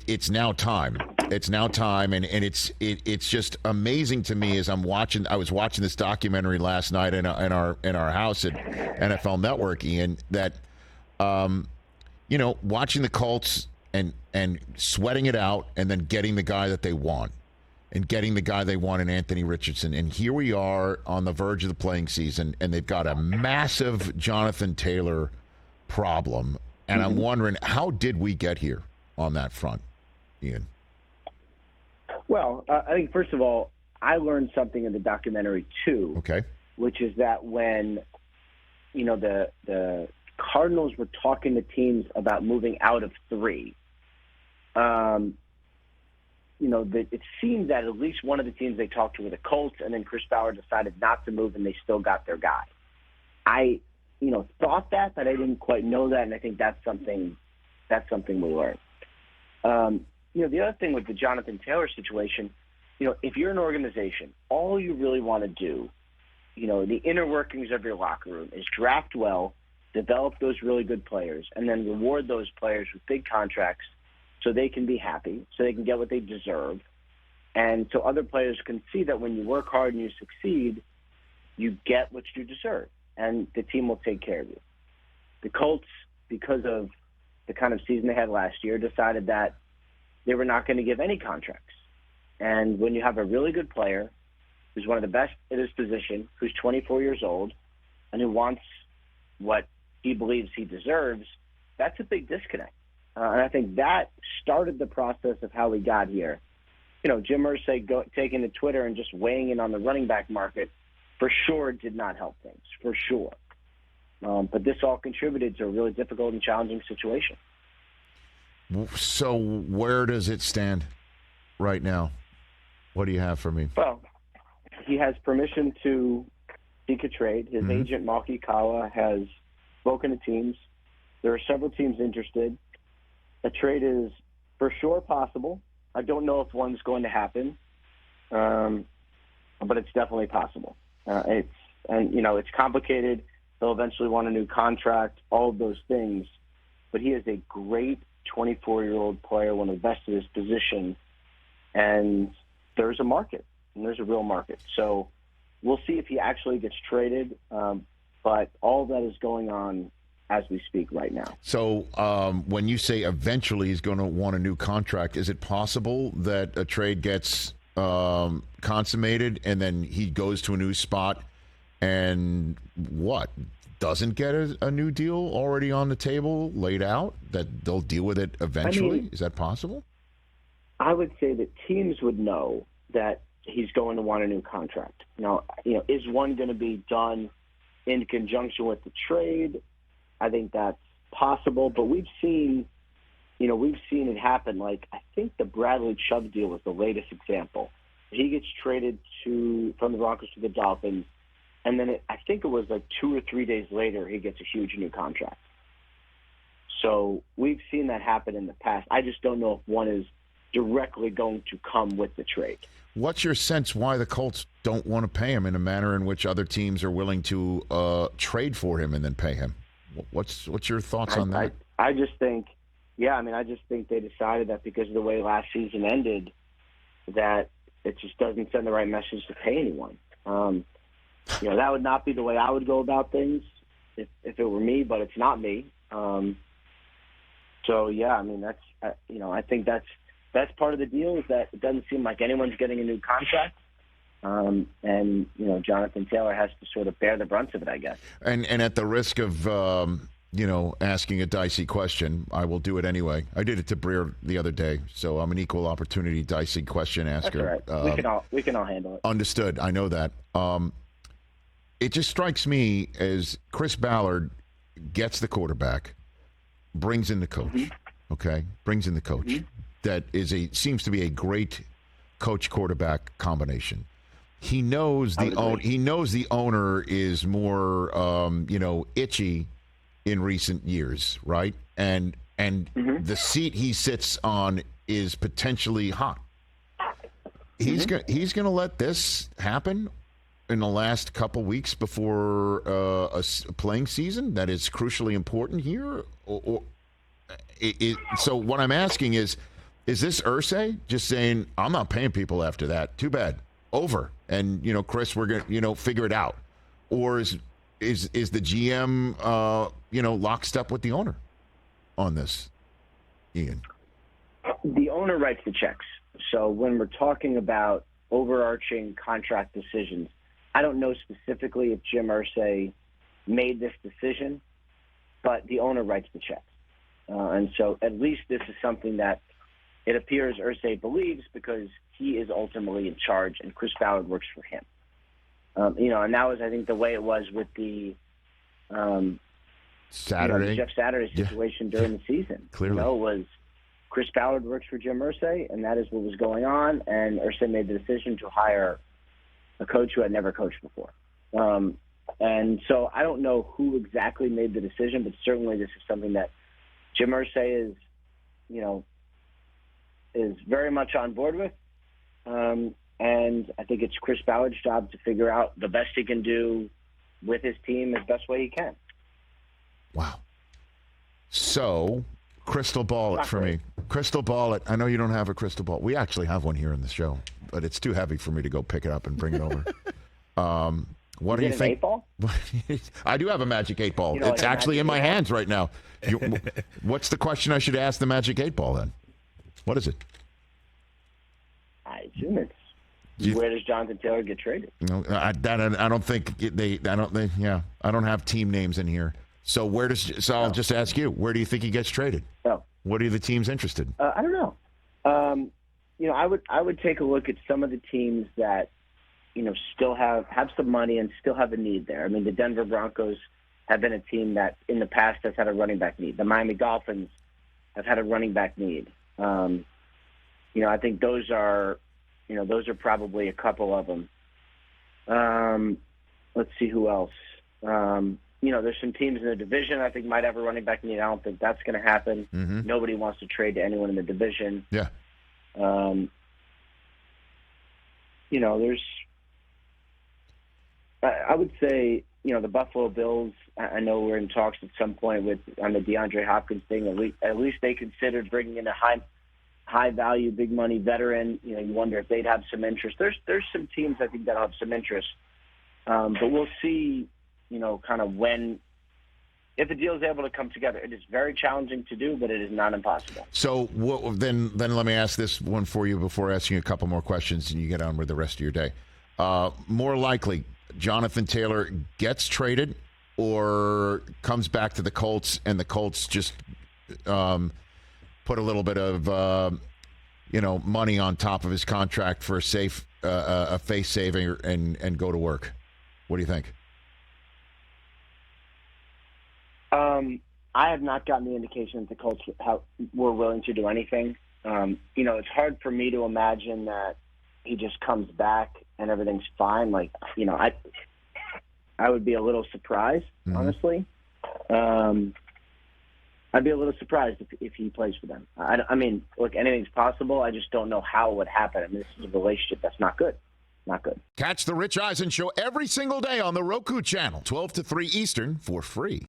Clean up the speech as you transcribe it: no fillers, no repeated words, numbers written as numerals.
it's now time. It's now time, and it's just amazing to me as I was watching this documentary last night in our house at NFL Network, Ian, that watching the Colts and sweating it out and then getting the guy that they want. And getting the guy they want in Anthony Richardson. And here we are on the verge of the playing season, and they've got a massive Jonathan Taylor problem. And I'm wondering, how did we get here on that front, Ian? Well, I think, first of all, I learned something in the documentary, too. Okay. Which is that when, the Cardinals were talking to teams about moving out of 3, it seemed that at least one of the teams they talked to were the Colts, and then Chris Ballard decided not to move, and they still got their guy. I, thought that, but I didn't quite know that, and I think that's something we learned. The other thing with the Jonathan Taylor situation, if you're an organization, all you really want to do, the inner workings of your locker room is draft well, develop those really good players, and then reward those players with big contracts so they can be happy, so they can get what they deserve, and so other players can see that when you work hard and you succeed, you get what you deserve, and the team will take care of you. The Colts, because of the kind of season they had last year, decided that they were not going to give any contracts. And when you have a really good player who's one of the best at his position, who's 24 years old, and who wants what he believes he deserves, that's a big disconnect. And I think that started the process of how we got here. Jim Irsay taking to Twitter and just weighing in on the running back market for sure did not help things, for sure. But this all contributed to a really difficult and challenging situation. So where does it stand right now? What do you have for me? Well, he has permission to seek a trade. His agent, Malky Kawa, has spoken to teams. There are several teams interested. A trade is for sure possible. I don't know if one's going to happen, but it's definitely possible. It's complicated. He'll eventually want a new contract, all of those things. But he is a great 24-year-old player, one of the best at his position, and there's a market, and there's a real market. So we'll see if he actually gets traded, but all of that is going on as we speak right now. So when you say eventually he's going to want a new contract, is it possible that a trade gets consummated and then he goes to a new spot and doesn't get a new deal already on the table laid out, that they'll deal with it eventually? Is that possible? I would say that teams would know that he's going to want a new contract. Now, is one going to be done in conjunction with the trade? I think that's possible, but we've seen it happen. Like, I think the Bradley Chubb deal was the latest example. He gets traded from the Broncos to the Dolphins, and then I think it was like 2 or 3 days later he gets a huge new contract. So we've seen that happen in the past. I just don't know if one is directly going to come with the trade. What's your sense why the Colts don't want to pay him in a manner in which other teams are willing to trade for him and then pay him? What's your thoughts on that? I just think they decided that because of the way last season ended, that it just doesn't send the right message to pay anyone. That would not be the way I would go about things if it were me, but it's not me. I think that's part of the deal, is that it doesn't seem like anyone's getting a new contract. Jonathan Taylor has to sort of bear the brunt of it, I guess. And at the risk of, asking a dicey question, I will do it anyway. I did it to Breer the other day, so I'm an equal opportunity dicey question asker. That's all right. We can all handle it. Understood. I know that. It just strikes me as Chris Ballard gets the quarterback, brings in the coach. Okay, brings in the coach. That seems to be a great coach-quarterback combination. He knows the owner is more itchy in recent years, right? And the seat he sits on is potentially hot. He's going to let this happen in the last couple weeks before a playing season that is crucially important here. So what I'm asking is Is this Irsay just saying, I'm not paying people after that? Too bad. Over. And, Chris, we're going to, figure it out. Or is the GM, lockstep with the owner on this, Ian? The owner writes the checks. So when we're talking about overarching contract decisions, I don't know specifically if Jim Irsay made this decision, but the owner writes the checks. And so at least this is something that it appears Irsay believes because he is ultimately in charge and Chris Ballard works for him. And that was, I think, the way it was with the Saturday. The Jeff Saturday situation during the season. Clearly. Was Chris Ballard works for Jim Irsay, and that is what was going on, and Irsay made the decision to hire a coach who had never coached before. And so I don't know who exactly made the decision, but certainly this is something that Jim Irsay is very much on board with. And I think it's Chris Ballard's job to figure out the best he can do with his team as best way he can. Wow. So, crystal ball it for me. Crystal ball it. I know you don't have a crystal ball. We actually have one here in the show, but it's too heavy for me to go pick it up and bring it over. What do you think? 8-ball? I do have a magic 8-ball. It's actually in my hands right now. What's the question I should ask the magic 8-ball then? What is it? I assume it's where does Jonathan Taylor get traded? I don't think I don't have team names in here. So I'll just ask you, where do you think he gets traded? Oh. What are the teams interested? I don't know. I would take a look at some of the teams that still have some money and still have a need there. I mean, the Denver Broncos have been a team that in the past has had a running back need. The Miami Dolphins have had a running back need. I think those are probably a couple of them. Let's see who else. There's some teams in the division I think might have a running back need. I don't think that's going to happen. Mm-hmm. Nobody wants to trade to anyone in the division. Yeah. There's. I would say, the Buffalo Bills. I know we're in talks at some point on the DeAndre Hopkins thing. At least they considered bringing in a high value, big money veteran. You wonder if they'd have some interest. There's some teams I think that'll have some interest, but we'll see. Kind of if a deal is able to come together. It is very challenging to do, but it is not impossible. So then let me ask this one for you before asking a couple more questions, and you get on with the rest of your day. More likely, Jonathan Taylor gets traded or comes back to the Colts, and the Colts just put a little bit of money on top of his contract for a face saving and go to work. What do you think? I have not gotten the indication that the Colts were willing to do anything. It's hard for me to imagine that he just comes back and everything's fine. I would be a little surprised, honestly. I'd be a little surprised if he plays for them. I mean, look, anything's possible. I just don't know how it would happen. I mean, this is a relationship that's not good. Not good. Catch the Rich Eisen Show every single day on the Roku channel, 12 to 3 Eastern, for free.